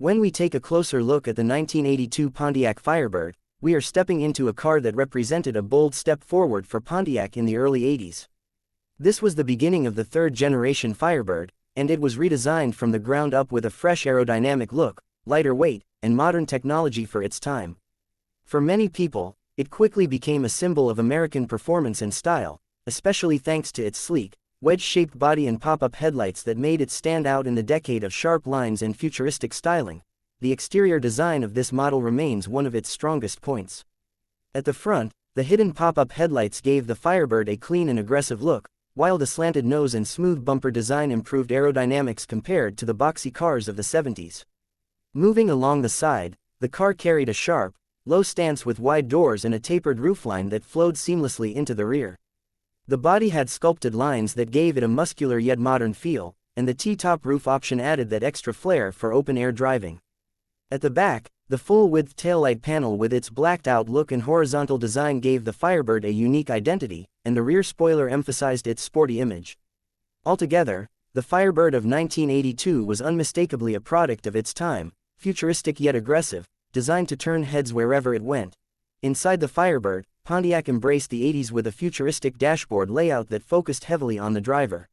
When we take a closer look at the 1982 Pontiac Firebird, we are stepping into a car that represented a bold step forward for Pontiac in the early 80s. This was the beginning of the third-generation Firebird, and it was redesigned from the ground up with a fresh aerodynamic look, lighter weight, and modern technology for its time. For many people, it quickly became a symbol of American performance and style, especially thanks to its sleek, wedge-shaped body and pop-up headlights that made it stand out in the decade of sharp lines and futuristic styling. The exterior design of this model remains one of its strongest points. At the front, the hidden pop-up headlights gave the Firebird a clean and aggressive look, while the slanted nose and smooth bumper design improved aerodynamics compared to the boxy cars of the 70s. Moving along the side, the car carried a sharp, low stance with wide doors and a tapered roofline that flowed seamlessly into the rear. The body had sculpted lines that gave it a muscular yet modern feel, and the T-top roof option added that extra flair for open-air driving. At the back, the full-width taillight panel with its blacked-out look and horizontal design gave the Firebird a unique identity, and the rear spoiler emphasized its sporty image. Altogether, the Firebird of 1982 was unmistakably a product of its time, futuristic yet aggressive, designed to turn heads wherever it went. Inside the Firebird, Pontiac embraced the 80s with a futuristic dashboard layout that focused heavily on the driver.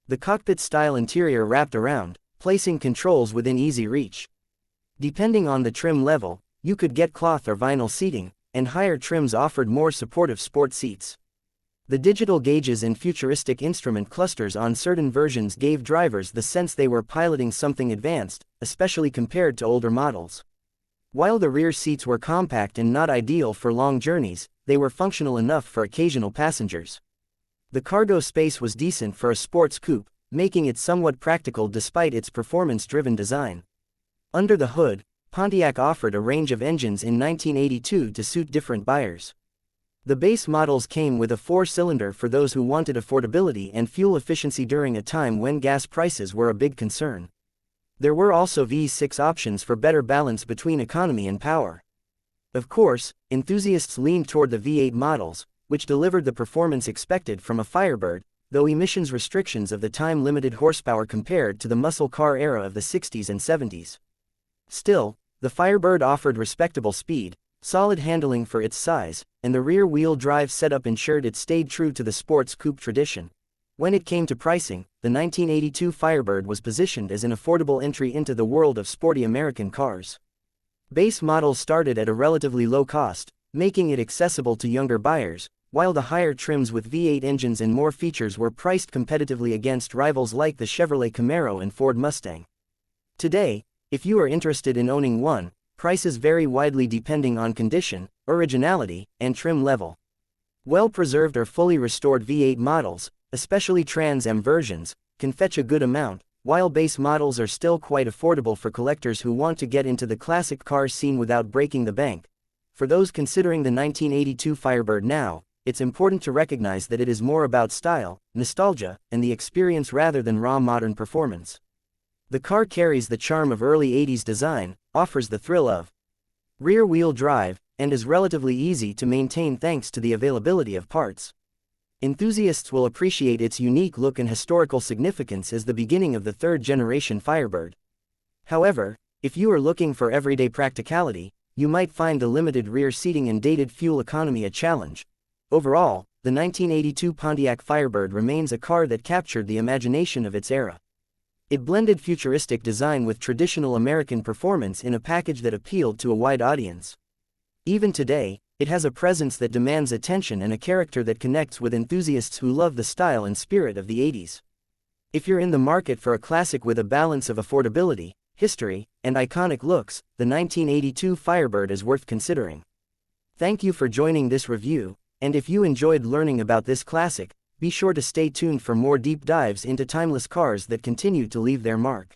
The cockpit-style interior wrapped around, placing controls within easy reach. Depending on the trim level, you could get cloth or vinyl seating, and higher trims offered more supportive sport seats. The digital gauges and futuristic instrument clusters on certain versions gave drivers the sense they were piloting something advanced, especially compared to older models. While the rear seats were compact and not ideal for long journeys, they were functional enough for occasional passengers. The cargo space was decent for a sports coupe, making it somewhat practical despite its performance-driven design. Under the hood, Pontiac offered a range of engines in 1982 to suit different buyers. The base models came with a 4-cylinder for those who wanted affordability and fuel efficiency during a time when gas prices were a big concern. There were also V6 options for better balance between economy and power. Of course, enthusiasts leaned toward the V8 models, which delivered the performance expected from a Firebird, though emissions restrictions of the time limited horsepower compared to the muscle car era of the 60s and 70s. Still, the Firebird offered respectable speed, solid handling for its size, and the rear-wheel drive setup ensured it stayed true to the sports coupe tradition. When it came to pricing, the 1982 Firebird was positioned as an affordable entry into the world of sporty American cars. Base models started at a relatively low cost, making it accessible to younger buyers, while the higher trims with V8 engines and more features were priced competitively against rivals like the Chevrolet Camaro and Ford Mustang. Today, if you are interested in owning one, prices vary widely depending on condition, originality, and trim level. Well-preserved or fully restored V8 models, especially Trans Am versions, can fetch a good amount, while base models are still quite affordable for collectors who want to get into the classic car scene without breaking the bank. For those considering the 1982 Firebird now, it's important to recognize that it is more about style, nostalgia, and the experience rather than raw modern performance. The car carries the charm of early 80s design, offers the thrill of rear-wheel drive, and is relatively easy to maintain thanks to the availability of parts. Enthusiasts will appreciate its unique look and historical significance as the beginning of the third-generation Firebird. However, if you are looking for everyday practicality, you might find the limited rear seating and dated fuel economy a challenge. Overall, the 1982 Pontiac Firebird remains a car that captured the imagination of its era. It blended futuristic design with traditional American performance in a package that appealed to a wide audience. Even today, it has a presence that demands attention and a character that connects with enthusiasts who love the style and spirit of the 80s. If you're in the market for a classic with a balance of affordability, history, and iconic looks, the 1982 Firebird is worth considering. Thank you for joining this review, and if you enjoyed learning about this classic, be sure to stay tuned for more deep dives into timeless cars that continue to leave their mark.